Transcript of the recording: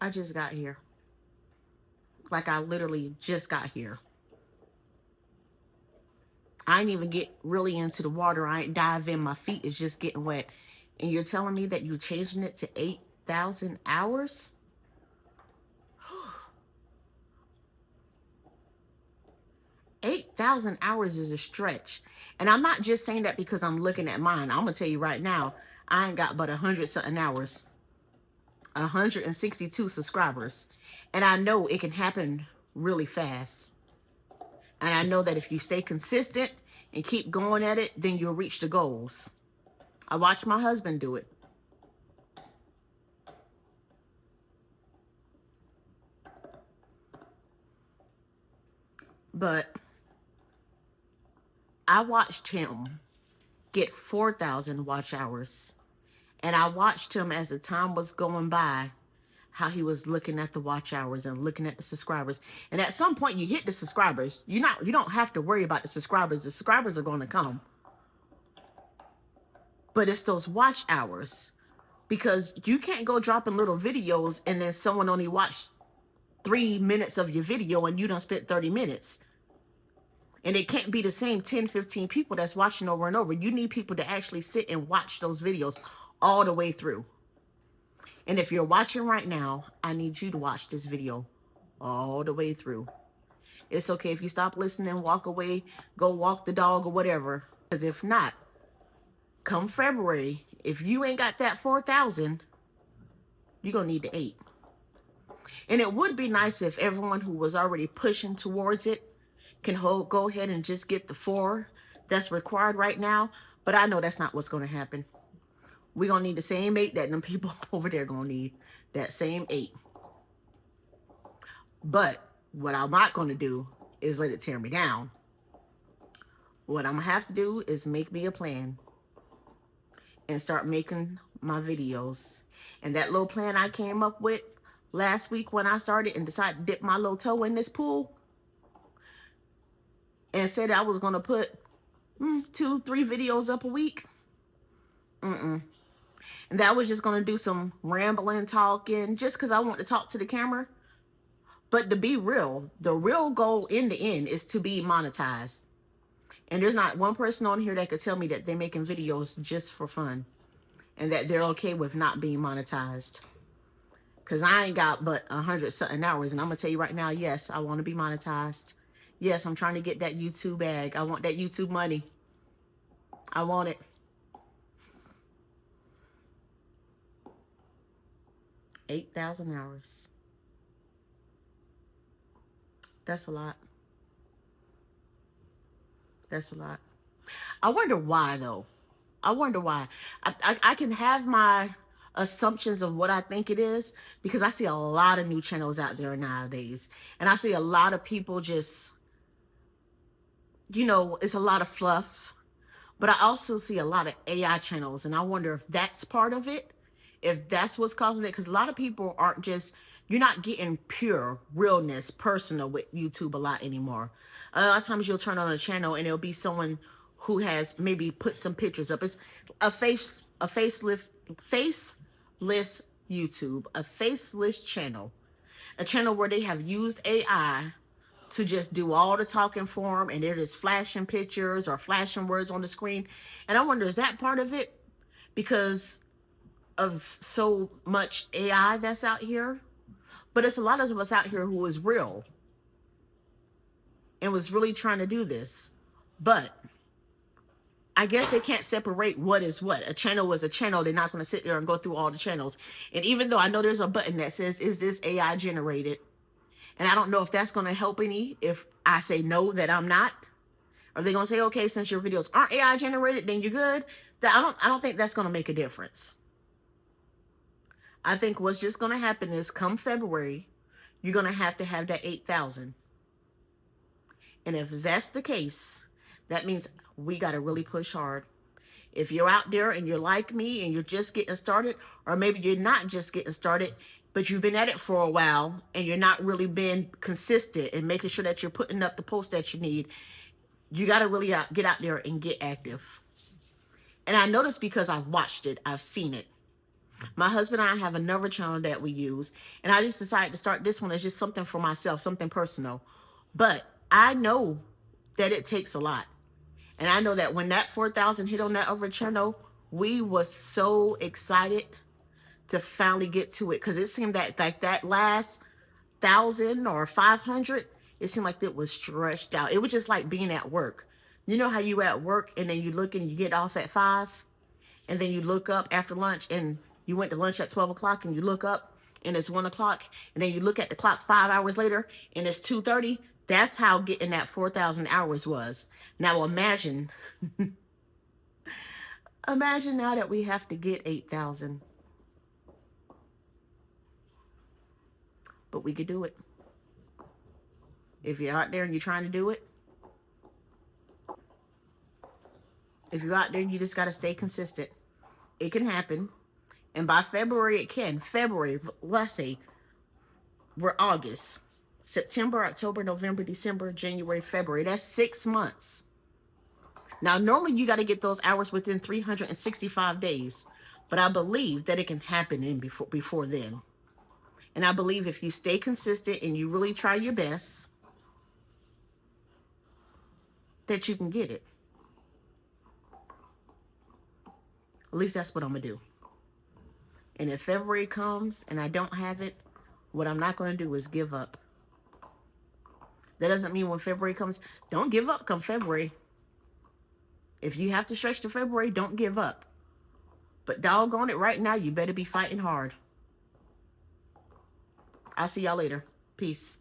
I just got here. Like I literally just got here. I ain't even get really into the water. I ain't dive in. My feet is just getting wet. And you're telling me that you're changing it to 8,000 hours? 8,000 hours is a stretch. And I'm not just saying that because I'm looking at mine. I'm going to tell you right now, I ain't got but 100 something hours, 162 subscribers. And I know it can happen really fast. And I know that if you stay consistent and keep going at it, then you'll reach the goals. I watched my husband do it. But I watched him get 4,000 watch hours. And I watched him as the time was going by, how he was looking at the watch hours and looking at the subscribers. And at some point you hit the subscribers. You don't have to worry about the subscribers. The subscribers are going to come. But it's those watch hours. Because you can't go dropping little videos and then someone only watched 3 minutes of your video and you done spent 30 minutes. And it can't be the same 10, 15 people that's watching over and over. You need people to actually sit and watch those videos all the way through. And if you're watching right now, I need you to watch this video all the way through. It's okay if you stop listening, walk away, go walk the dog or whatever. Because if not, come February, if you ain't got that 4,000, you're going to need the 8. And it would be nice if everyone who was already pushing towards it can go ahead and just get the 4 that's required right now. But I know that's not what's going to happen. We're going to need the same 8 that them people over there going to need. That same 8. But what I'm not going to do is let it tear me down. What I'm going to have to do is make me a plan and start making my videos. And that little plan I came up with last week when I started and decided to dip my little toe in this pool and said I was going to put 2, 3 videos up a week. And that was just going to do some rambling, talking, just because I want to talk to the camera. But to be real, the real goal in the end is to be monetized. And there's not one person on here that could tell me that they're making videos just for fun and that they're okay with not being monetized. Because I ain't got but 100 something hours. And I'm going to tell you right now, yes, I want to be monetized. Yes, I'm trying to get that YouTube bag. I want that YouTube money. I want it. 8,000 hours. That's a lot. That's a lot. I wonder why, though. I wonder why. I can have my assumptions of what I think it is because I see a lot of new channels out there nowadays. And I see a lot of people just, it's a lot of fluff. But I also see a lot of AI channels. And I wonder if that's part of it. If that's what's causing it. Because a lot of people aren't just, you're not getting pure realness, personal with YouTube a lot anymore. A lot of times you'll turn on a channel and it'll be someone who has maybe put some pictures up. It's a faceless YouTube, a faceless channel, a channel where they have used AI to just do all the talking for them, and they're just flashing pictures or flashing words on the screen. And I wonder, is that part of it? Because of so much AI that's out here. But it's a lot of us out here who is real and was really trying to do this. But I guess they can't separate what is what. A channel is a channel. They're not going to sit there and go through all the channels. And even though I know there's a button that says, is this AI generated? And I don't know if that's going to help any if I say no, that I'm not. Are they going to say, okay, since your videos aren't AI generated, then you're good? I don't think that's going to make a difference. I think what's just going to happen is come February, you're going to have that 8,000. And if that's the case, that means we got to really push hard. If you're out there and you're like me and you're just getting started, or maybe you're not just getting started, but you've been at it for a while and you're not really been consistent and making sure that you're putting up the posts that you need, you got to really get out there and get active. And I noticed because I've watched it, I've seen it. My husband and I have another channel that we use, and I just decided to start this one as just something for myself, something personal. But I know that it takes a lot. And I know that when that 4,000 hit on that other channel, we was so excited to finally get to it, because it seemed that like that last 1,000 or 500, it seemed like it was stretched out. It was just like being at work. You know how you at work and then you look and you get off at 5, and then you look up after lunch and you went to lunch at 12 o'clock and you look up and it's 1 o'clock, and then you look at the clock 5 hours later and it's 2:30. That's how getting that 4,000 hours was. Now imagine, imagine now that we have to get 8,000, but we could do it. If you're out there and you're trying to do it, if you're out there, you just got to stay consistent. It can happen. And by February, it can. February, let's say, we're August. September, October, November, December, January, February. That's 6 months. Now, normally you got to get those hours within 365 days. But I believe that it can happen in before then. And I believe if you stay consistent and you really try your best, that you can get it. At least that's what I'm going to do. And if February comes and I don't have it, what I'm not going to do is give up. That doesn't mean when February comes, don't give up come February. If you have to stretch to February, don't give up. But doggone it, right now, you better be fighting hard. I'll see y'all later. Peace.